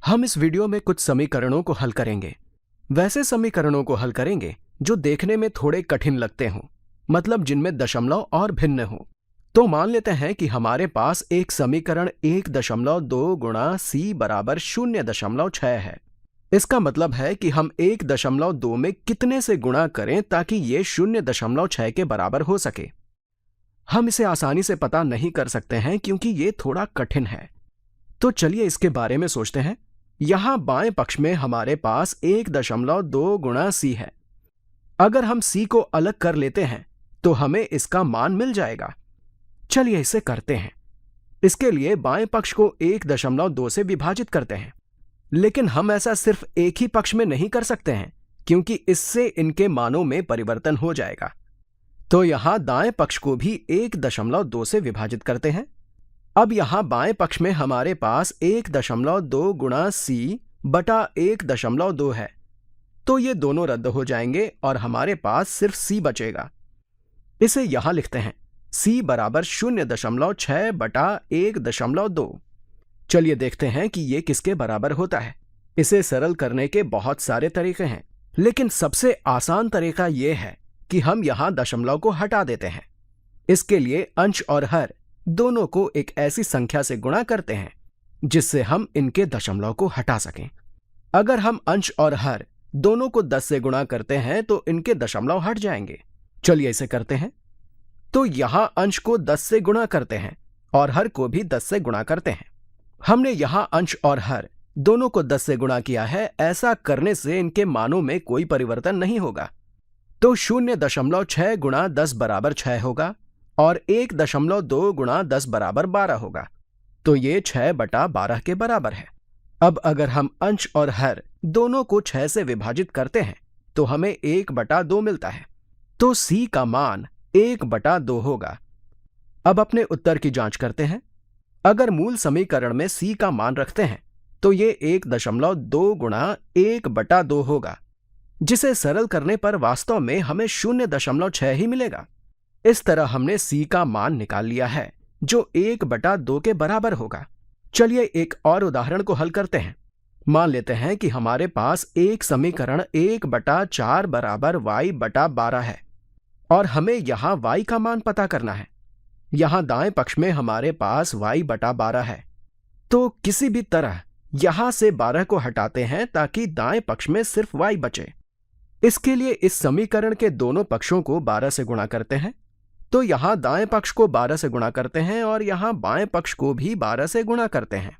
हम इस वीडियो में कुछ समीकरणों को हल करेंगे। वैसे समीकरणों को हल करेंगे जो देखने में थोड़े कठिन लगते हों, मतलब जिनमें दशमलव और भिन्न हो। तो मान लेते हैं कि हमारे पास एक समीकरण 1.2 गुणा c बराबर 0.6 है। इसका मतलब है कि हम 1.2 में कितने से गुणा करें ताकि ये 0.6 के बराबर हो सके। हम इसे आसानी से पता नहीं कर सकते हैं क्योंकि ये थोड़ा कठिन है। तो चलिए इसके बारे में सोचते हैं। यहां बाएं पक्ष में हमारे पास 1.2 गुणा c है। अगर हम c को अलग कर लेते हैं तो हमें इसका मान मिल जाएगा। चलिए इसे करते हैं। इसके लिए बाएं पक्ष को 1.2 से विभाजित करते हैं, लेकिन हम ऐसा सिर्फ एक ही पक्ष में नहीं कर सकते हैं क्योंकि इससे इनके मानों में परिवर्तन हो जाएगा। तो यहां दाएं पक्ष को भी 1.2 से विभाजित करते हैं। अब यहां बाएं पक्ष में हमारे पास 1.2 गुणा c बटा 1.2 है, तो ये दोनों रद्द हो जाएंगे और हमारे पास सिर्फ c बचेगा। इसे यहां लिखते हैं c बराबर 0.6 बटा 1.2। चलिए देखते हैं कि ये किसके बराबर होता है। इसे सरल करने के बहुत सारे तरीके हैं, लेकिन सबसे आसान तरीका यह है कि हम यहां दशमलव को हटा देते हैं। इसके लिए अंश और हर दोनों को एक ऐसी संख्या से गुणा करते हैं जिससे हम इनके दशमलव को हटा सकें। अगर हम अंश और हर दोनों को 10 से गुणा करते हैं तो इनके दशमलव हट जाएंगे। चलिए इसे करते हैं। तो यहां अंश को 10 से गुणा करते हैं और हर को भी 10 से गुणा करते हैं। हमने यहां अंश और हर दोनों को 10 से गुणा किया है। ऐसा करने से इनके मानों में कोई परिवर्तन नहीं होगा। तो 0.6 गुणा 10 बराबर 6 होगा और 1.2 गुणा 10 बराबर 12 होगा। तो ये 6 बटा 12 के बराबर है। अब अगर हम अंश और हर दोनों को 6 से विभाजित करते हैं तो हमें 1/2 मिलता है। तो c का मान 1/2 होगा। अब अपने उत्तर की जांच करते हैं। अगर मूल समीकरण में c का मान रखते हैं तो ये 1.2 गुणा 1/2 होगा, जिसे सरल करने पर वास्तव में हमें 0.6 ही मिलेगा। इस तरह हमने c का मान निकाल लिया है जो 1/2 के बराबर होगा। चलिए एक और उदाहरण को हल करते हैं। मान लेते हैं कि हमारे पास एक समीकरण 1/4 बराबर y/12 है और हमें यहां y का मान पता करना है। यहां दाएं पक्ष में हमारे पास y/12 है, तो किसी भी तरह यहां से 12 को हटाते हैं ताकि दाएं पक्ष में सिर्फ y बचे। इसके लिए इस समीकरण के दोनों पक्षों को 12 से गुणा करते हैं। तो यहां दाएं पक्ष को 12 से गुणा करते हैं और यहां बाएं पक्ष को भी 12 से गुणा करते हैं।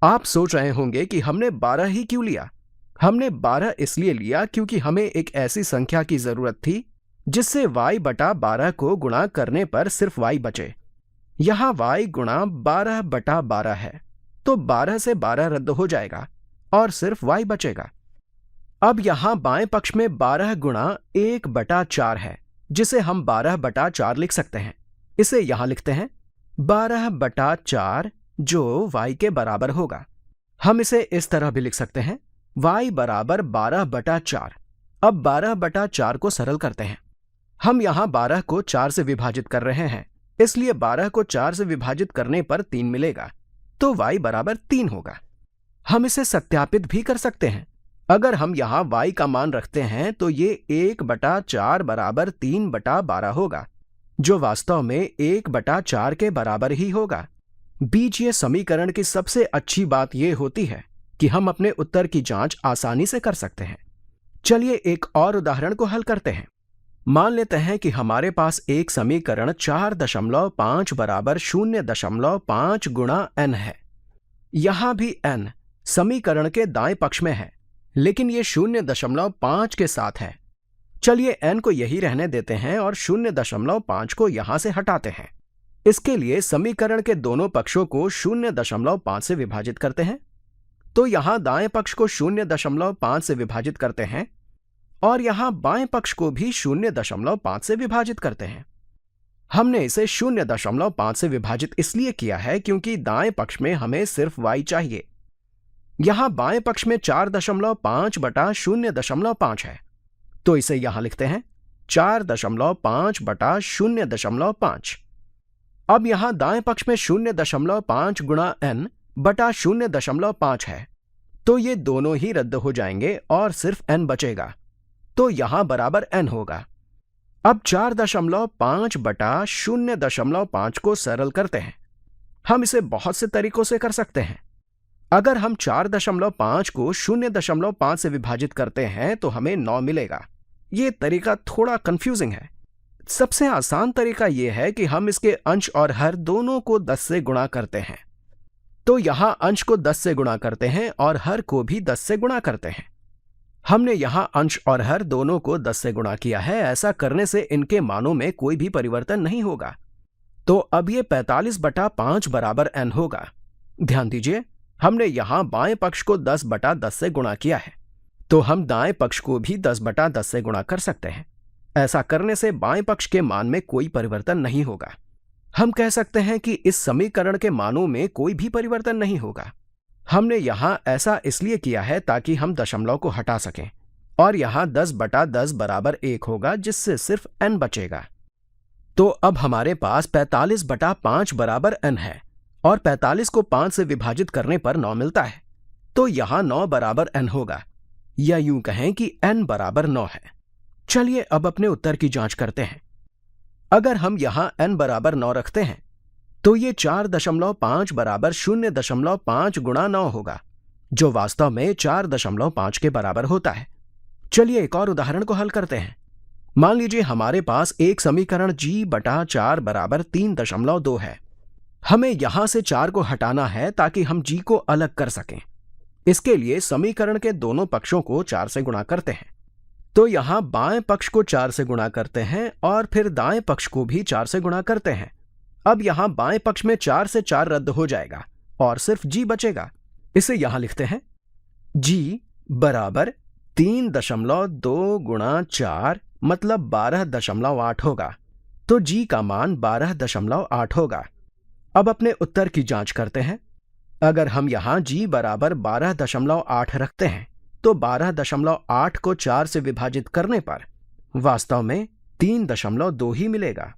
आप सोच रहे होंगे कि हमने 12 ही क्यों लिया। हमने 12 इसलिए लिया क्योंकि हमें एक ऐसी संख्या की जरूरत थी जिससे y/12 को गुणा करने पर सिर्फ y बचे। यहां y गुणा 12/12 है, तो 12 से 12 रद्द हो जाएगा और सिर्फ y बचेगा। अब यहां बाएं पक्ष में 12 गुणा 1/4 है, जिसे हम 12/4 लिख सकते हैं। इसे यहां लिखते हैं 12/4 जो y के बराबर होगा। हम इसे इस तरह भी लिख सकते हैं y बराबर 12/4। अब 12/4 को सरल करते हैं। हम यहां 12 को 4 से विभाजित कर रहे हैं, इसलिए 12 को 4 से विभाजित करने पर 3 मिलेगा, तो y बराबर 3 होगा। हम इसे सत्यापित भी कर सकते हैं। अगर हम यहां y का मान रखते हैं तो ये 1/4 बराबर 3/12 होगा, जो वास्तव में 1/4 के बराबर ही होगा। बीजीय समीकरण की सबसे अच्छी बात यह होती है कि हम अपने उत्तर की जांच आसानी से कर सकते हैं। चलिए एक और उदाहरण को हल करते हैं। मान लेते हैं कि हमारे पास एक समीकरण 4.5 बराबर 0.5 गुणा n है। यहां भी n समीकरण के दाएं पक्ष में है, लेकिन ये 0.5 के साथ है। चलिए n को यही रहने देते हैं और 0.5 को यहां से हटाते हैं। इसके लिए समीकरण के दोनों पक्षों को 0.5 से विभाजित करते हैं। तो यहां दाएं पक्ष को 0.5 से विभाजित करते हैं और यहां बाएं पक्ष को भी 0.5 से विभाजित करते हैं। हमने इसे 0.5 से विभाजित इसलिए किया है क्योंकि दाएं पक्ष में हमें सिर्फ y चाहिए। यहां बाएं पक्ष में 4.5 बटा 0.5 है, तो इसे यहां लिखते हैं 4.5 बटा 0.5। अब यहां दाएं पक्ष में 0.5 गुणा n बटा 0.5 है, तो ये दोनों ही रद्द हो जाएंगे और सिर्फ n बचेगा, तो यहां बराबर n होगा। अब 4.5 बटा 0.5 को सरल करते हैं। हम इसे बहुत से तरीकों से कर सकते हैं। अगर हम 4.5 को 0.5 से विभाजित करते हैं तो हमें 9 मिलेगा। ये तरीका थोड़ा कंफ्यूजिंग है। सबसे आसान तरीका यह है कि हम इसके अंश और हर दोनों को 10 से गुणा करते हैं। तो यहां अंश को 10 से गुणा करते हैं और हर को भी 10 से गुणा करते हैं। हमने यहां अंश और हर दोनों को 10 से गुणा किया है। ऐसा करने से इनके मानों में कोई भी परिवर्तन नहीं होगा। तो अब ये 45/5 बराबर n होगा। ध्यान दीजिए, हमने यहां बाएं पक्ष को 10/10 से गुणा किया है, तो हम दाएं पक्ष को भी 10/10 से गुणा कर सकते हैं। ऐसा करने से बाएं पक्ष के मान में कोई परिवर्तन नहीं होगा। हम कह सकते हैं कि इस समीकरण के मानों में कोई भी परिवर्तन नहीं होगा। हमने यहां ऐसा इसलिए किया है ताकि हम दशमलव को हटा सकें, और यहां 10/10 बराबर 1 होगा, जिससे सिर्फ n बचेगा। तो अब हमारे पास 45/5 बराबर n है, और 45 को 5 से विभाजित करने पर 9 मिलता है। तो यहां 9 बराबर n होगा, या यूं कहें कि n बराबर 9 है। चलिए अब अपने उत्तर की जांच करते हैं। अगर हम यहां n बराबर 9 रखते हैं तो ये 4.5 बराबर 0.5 गुणा 9 होगा, जो वास्तव में 4.5 के बराबर होता है। चलिए एक और उदाहरण को हल करते हैं। मान लीजिए हमारे पास एक समीकरण g/4 बराबर 3.2 है। हमें यहां से 4 को हटाना है ताकि हम g को अलग कर सकें। इसके लिए समीकरण के दोनों पक्षों को 4 से गुणा करते हैं। तो यहां बाएं पक्ष को 4 से गुणा करते हैं और फिर दाएं पक्ष को भी 4 से गुणा करते हैं। अब यहां बाएं पक्ष में 4 से 4 रद्द हो जाएगा और सिर्फ g बचेगा। इसे यहां लिखते हैं, g बराबर 3.2 गुणा 4 मतलब 12.8 होगा। तो g का मान 12.8 होगा। अब अपने उत्तर की जांच करते हैं। अगर हम यहां g बराबर 12.8 रखते हैं तो 12.8 को 4 से विभाजित करने पर वास्तव में 3.2 ही मिलेगा।